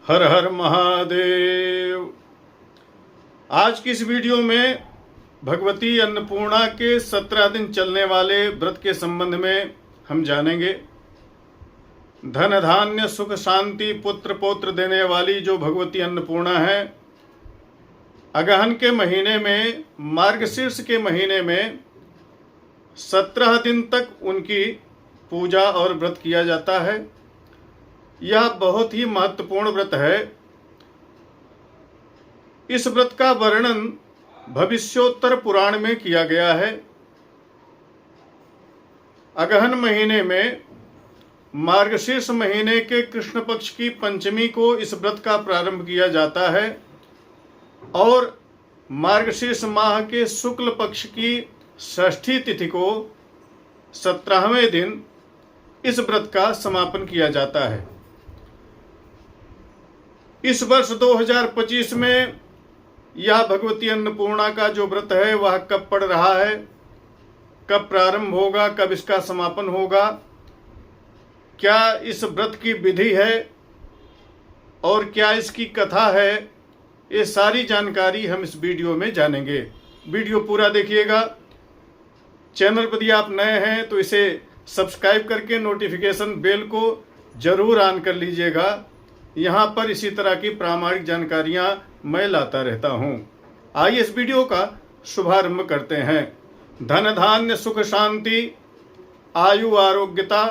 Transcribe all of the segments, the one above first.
हर हर महादेव। आज की इस वीडियो में भगवती अन्नपूर्णा के 17 दिन चलने वाले व्रत के संबंध में हम जानेंगे। धन धान्य सुख शांति पुत्र पौत्र देने वाली जो भगवती अन्नपूर्णा है, अगहन के महीने में, मार्गशीर्ष के महीने में 17 दिन तक उनकी पूजा और व्रत किया जाता है। यह बहुत ही महत्वपूर्ण व्रत है। इस व्रत का वर्णन भविष्योत्तर पुराण में किया गया है। अगहन महीने में, मार्गशीर्ष महीने के कृष्ण पक्ष की पंचमी को इस व्रत का प्रारंभ किया जाता है और मार्गशीर्ष माह के शुक्ल पक्ष की षष्ठी तिथि को 17वें दिन इस व्रत का समापन किया जाता है। इस वर्ष 2025 में यह भगवती अन्नपूर्णा का जो व्रत है वह कब पड़ रहा है, कब प्रारंभ होगा, कब इसका समापन होगा, क्या इस व्रत की विधि है और क्या इसकी कथा है, ये सारी जानकारी हम इस वीडियो में जानेंगे। वीडियो पूरा देखिएगा। चैनल पर यदि आप नए हैं तो इसे सब्सक्राइब करके नोटिफिकेशन बेल को जरूर ऑन कर लीजिएगा। यहाँ पर इसी तरह की प्रामाणिक जानकारियाँ मैं लाता रहता हूँ। आइए इस वीडियो का शुभारंभ करते हैं। धन धान्य सुख शांति आयु आरोग्यता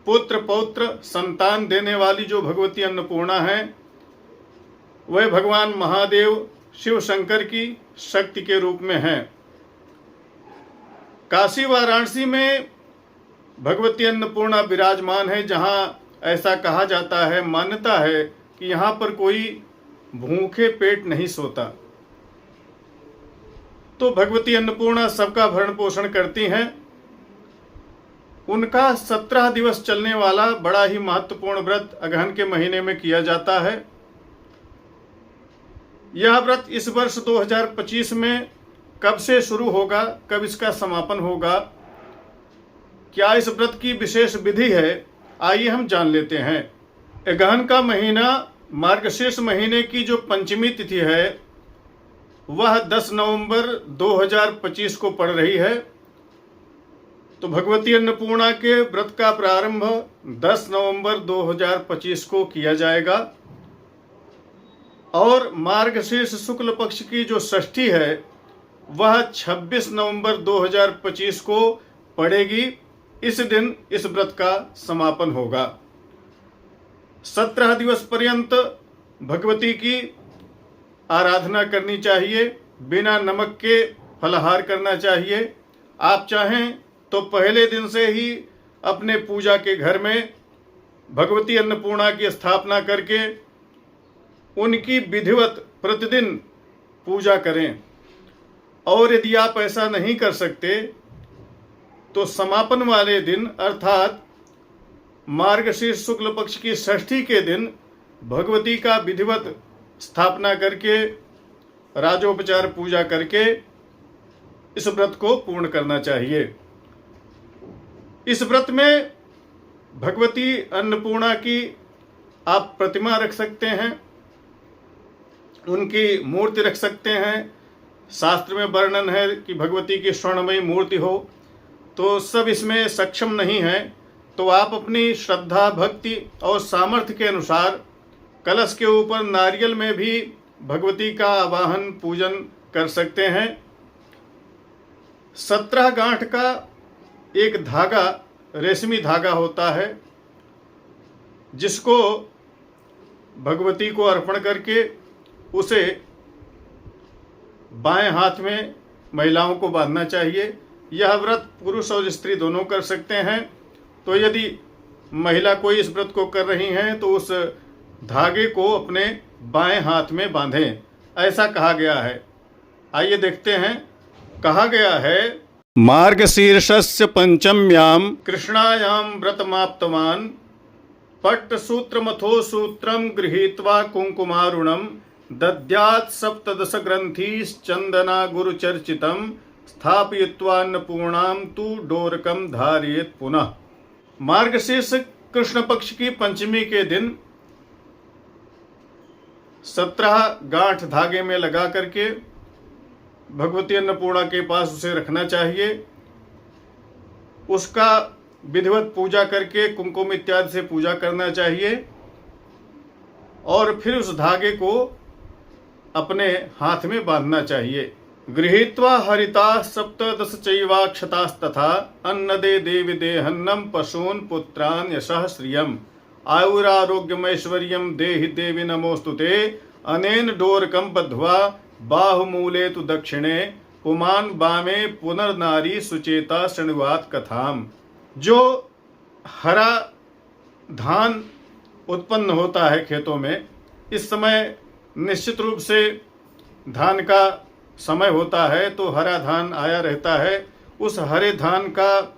पुत्र पौत्र संतान देने वाली जो भगवती अन्नपूर्णा है, वह भगवान महादेव शिव शंकर की शक्ति के रूप में है। काशी वाराणसी में भगवती अन्नपूर्णा विराजमान है, जहाँ ऐसा कहा जाता है, मान्यता है कि यहाँ पर कोई भूखे पेट नहीं सोता। तो भगवती अन्नपूर्णा सबका भरण पोषण करती हैं। उनका 17 दिवस चलने वाला बड़ा ही महत्वपूर्ण व्रत अगहन के महीने में किया जाता है। यह व्रत इस वर्ष 2025 में कब से शुरू होगा, कब इसका समापन होगा, क्या इस व्रत की विशेष विधि है, आइए हम जान लेते हैं। अगहन का महीना मार्गशीर्ष महीने की जो पंचमी तिथि है वह 10 नवंबर 2025 को पड़ रही है। तो भगवती अन्नपूर्णा के व्रत का प्रारंभ 10 नवंबर 2025 को किया जाएगा और मार्गशीर्ष शुक्ल पक्ष की जो षष्ठी है वह 26 नवंबर 2025 को पड़ेगी। इस दिन इस व्रत का समापन होगा। 17 दिवस पर्यंत भगवती की आराधना करनी चाहिए। बिना नमक के फलाहार करना चाहिए। आप चाहें तो पहले दिन से ही अपने पूजा के घर में भगवती अन्नपूर्णा की स्थापना करके उनकी विधिवत प्रतिदिन पूजा करें। और यदि आप ऐसा नहीं कर सकते तो समापन वाले दिन अर्थात मार्गशीर्ष शुक्ल पक्ष की षष्ठी के दिन भगवती का विधिवत स्थापना करके राजोपचार पूजा करके इस व्रत को पूर्ण करना चाहिए। इस व्रत में भगवती अन्नपूर्णा की आप प्रतिमा रख सकते हैं, उनकी मूर्ति रख सकते हैं। शास्त्र में वर्णन है कि भगवती की स्वर्णमयी मूर्ति हो, तो सब इसमें सक्षम नहीं है तो आप अपनी श्रद्धा भक्ति और सामर्थ्य के अनुसार कलश के ऊपर नारियल में भी भगवती का आवाहन पूजन कर सकते हैं। 17 गांठ का एक धागा, रेशमी धागा होता है, जिसको भगवती को अर्पण करके उसे बाएं हाथ में महिलाओं को बांधना चाहिए। यह व्रत पुरुष और स्त्री दोनों कर सकते हैं। तो यदि महिला कोई इस व्रत को कर रही हैं तो उस धागे को अपने बाएं हाथ में बांधें, ऐसा कहा गया है। आइए देखते हैं। कहा गया है, मार्गशीर्षस्य पंचम्याम कृष्णायाम व्रतमाप्तवान पट्टसूत्रमथो सूत्रम गृहीत्वा कुंकुमारुणम दद्यात् सप्तदश ग्रंथिश्चंदना गुरुचर्चितम स्थापयित्वान्नपूर्णाम तु डोरकम धारयेत् पुनः। मार्गशीर्ष कृष्ण पक्ष की पंचमी के दिन 17 गांठ धागे में लगा करके भगवती अन्नपूर्णा के पास उसे रखना चाहिए। उसका विधिवत पूजा करके कुमकुम इत्यादि से पूजा करना चाहिए और फिर उस धागे को अपने हाथ में बांधना चाहिए। गृहीत्वा हरिता सप्तदश चैवाक्षतास्तथा अन्नदे देवी देहन्नम पशून् पुत्रान् यशः श्रियम् आयुरारोग्यमैश्वर्यं देहि देवी नमोस्तुते अनेन डोरकं बद्ध्वा बाहुमूले तु दक्षिणे पुमान् वामे पुनर्नारी सुचेता शृण्वात कथाम। जो हरा धान उत्पन्न होता है खेतों में, इस समय निश्चित रूप से धान का समय होता है, तो हरा धान आया रहता है। उस हरे धान का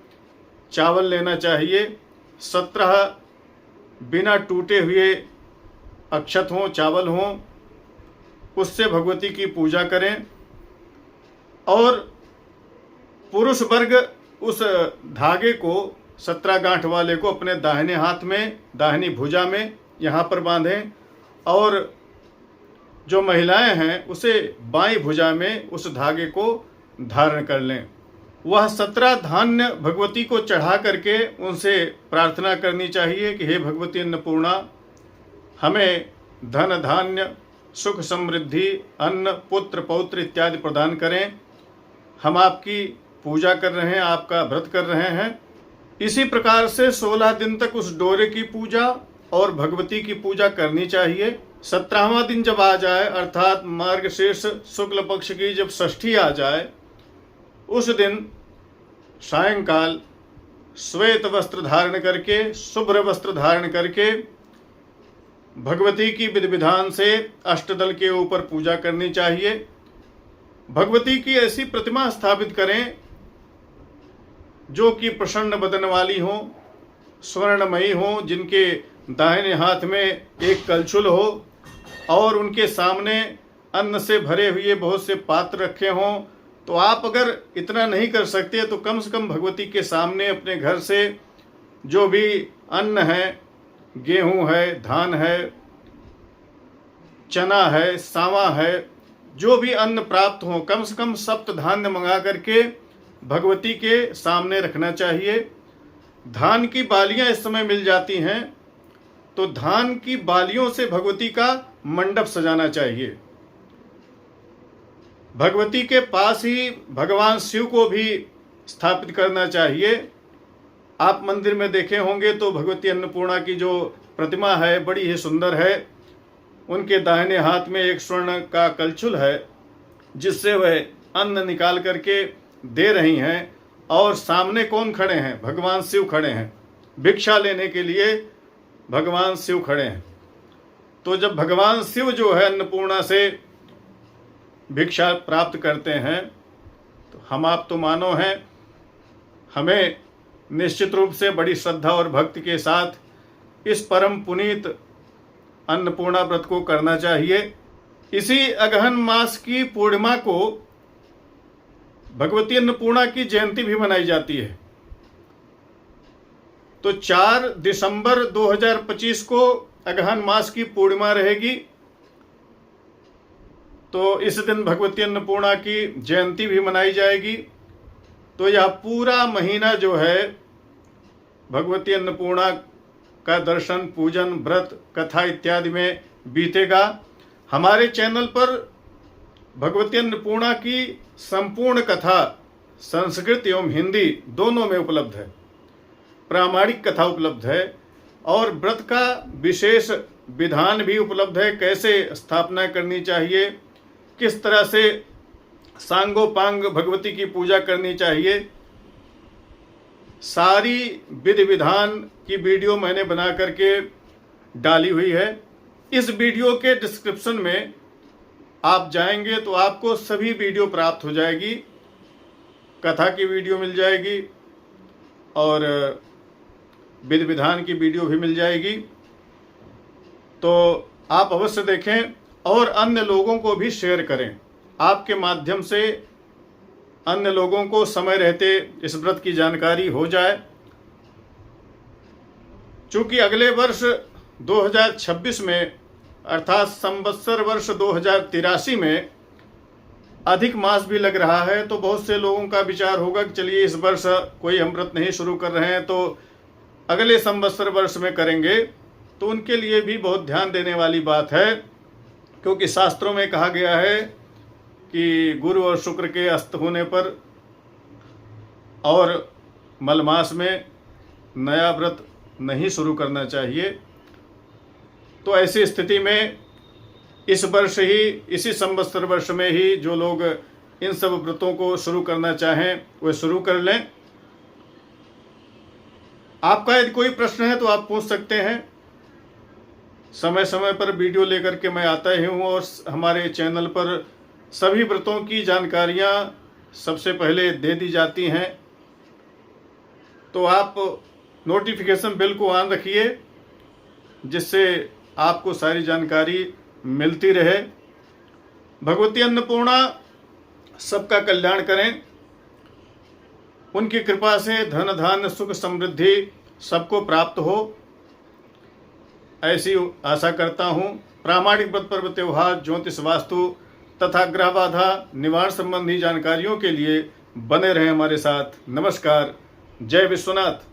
चावल लेना चाहिए। 17 बिना टूटे हुए अक्षत हों, चावल हों, उससे भगवती की पूजा करें। और पुरुष वर्ग उस धागे को 17 गांठ वाले को अपने दाहिने हाथ में, दाहिनी भुजा में यहाँ पर बांधें और जो महिलाएं हैं उसे बाईं भुजा में उस धागे को धारण कर लें। वह 17 धान्य भगवती को चढ़ा करके उनसे प्रार्थना करनी चाहिए कि हे भगवती अन्नपूर्णा, हमें धन धान्य सुख समृद्धि अन्न पुत्र पौत्र इत्यादि प्रदान करें। हम आपकी पूजा कर रहे हैं, आपका व्रत कर रहे हैं। इसी प्रकार से 16 दिन तक उस डोरे की पूजा और भगवती की पूजा करनी चाहिए। 17वां दिन जब आ जाए, अर्थात मार्गशीर्ष शुक्ल पक्ष की जब षष्ठी आ जाए, उस दिन सायंकाल श्वेत वस्त्र धारण करके, शुभ्र वस्त्र धारण करके भगवती की विधि विधान से अष्टदल के ऊपर पूजा करनी चाहिए। भगवती की ऐसी प्रतिमा स्थापित करें जो कि प्रसन्न बदन वाली हो, स्वर्णमयी हो, जिनके दाहिने हाथ में एक कलछुल हो और उनके सामने अन्न से भरे हुए बहुत से पात्र रखे हों। तो आप अगर इतना नहीं कर सकते तो कम से कम भगवती के सामने अपने घर से जो भी अन्न है, गेहूं है, धान है, चना है, सांवा है, जो भी अन्न प्राप्त हो, कम से कम सप्त धान्य मंगा करके भगवती के सामने रखना चाहिए। धान की बालियां इस समय मिल जाती हैं, तो धान की बालियों से भगवती का मंडप सजाना चाहिए। भगवती के पास ही भगवान शिव को भी स्थापित करना चाहिए। आप मंदिर में देखे होंगे तो भगवती अन्नपूर्णा की जो प्रतिमा है बड़ी ही सुंदर है। उनके दाहिने हाथ में एक स्वर्ण का कलछुल है जिससे वह अन्न निकाल करके दे रही हैं, और सामने कौन खड़े हैं? भगवान शिव खड़े हैं। भिक्षा लेने के लिए भगवान शिव खड़े हैं। तो जब भगवान शिव जो है अन्नपूर्णा से भिक्षा प्राप्त करते हैं, तो हम आप तो मानो हैं, हमें निश्चित रूप से बड़ी श्रद्धा और भक्ति के साथ इस परम पुनीत अन्नपूर्णा व्रत को करना चाहिए। इसी अगहन मास की पूर्णिमा को भगवती अन्नपूर्णा की जयंती भी मनाई जाती है। तो 4 दिसंबर 2025 को अगहन मास की पूर्णिमा रहेगी। तो इस दिन भगवती अन्नपूर्णा की जयंती भी मनाई जाएगी। तो यह पूरा महीना जो है भगवती अन्नपूर्णा का दर्शन, पूजन, व्रत, कथा इत्यादि में बीतेगा। हमारे चैनल पर भगवती अन्नपूर्णा की संपूर्ण कथा संस्कृत एवं हिंदी दोनों में उपलब्ध है। प्रामाणिक कथा उपलब्ध है और व्रत का विशेष विधान भी उपलब्ध है। कैसे स्थापना करनी चाहिए, किस तरह से सांगोपांग भगवती की पूजा करनी चाहिए, सारी विधि विधान की वीडियो मैंने बना करके डाली हुई है। इस वीडियो के डिस्क्रिप्शन में आप जाएंगे तो आपको सभी वीडियो प्राप्त हो जाएगी। कथा की वीडियो मिल जाएगी और विधि विधान की वीडियो भी मिल जाएगी। तो आप अवश्य देखें और अन्य लोगों को भी शेयर करें। आपके माध्यम से अन्य लोगों को समय रहते इस व्रत की जानकारी हो जाए। चूंकि अगले वर्ष 2026 में अर्थात संवत्सर वर्ष 2083 में अधिक मास भी लग रहा है, तो बहुत से लोगों का विचार होगा कि चलिए इस वर्ष कोई हम व्रत नहीं शुरू कर रहे हैं तो अगले संवत्सर वर्ष में करेंगे। तो उनके लिए भी बहुत ध्यान देने वाली बात है, क्योंकि शास्त्रों में कहा गया है कि गुरु और शुक्र के अस्त होने पर और मलमास में नया व्रत नहीं शुरू करना चाहिए। तो ऐसी स्थिति में इस वर्ष ही, इसी संवत्सर वर्ष में ही जो लोग इन सब व्रतों को शुरू करना चाहें वे शुरू कर लें। आपका यदि कोई प्रश्न है तो आप पूछ सकते हैं। समय समय पर वीडियो लेकर के मैं आता ही हूँ और हमारे चैनल पर सभी व्रतों की जानकारियाँ सबसे पहले दे दी जाती हैं। तो आप नोटिफिकेशन बेल को ऑन रखिए, जिससे आपको सारी जानकारी मिलती रहे। भगवती अन्नपूर्णा सबका कल्याण करें, उनकी कृपा से धन धान्य सुख समृद्धि सबको प्राप्त हो, ऐसी आशा करता हूँ। प्रामाणिक व्रत पर्व त्योहार, ज्योतिष, वास्तु तथा ग्रह बाधा निवारण संबंधी जानकारियों के लिए बने रहें हमारे साथ। नमस्कार। जय विश्वनाथ।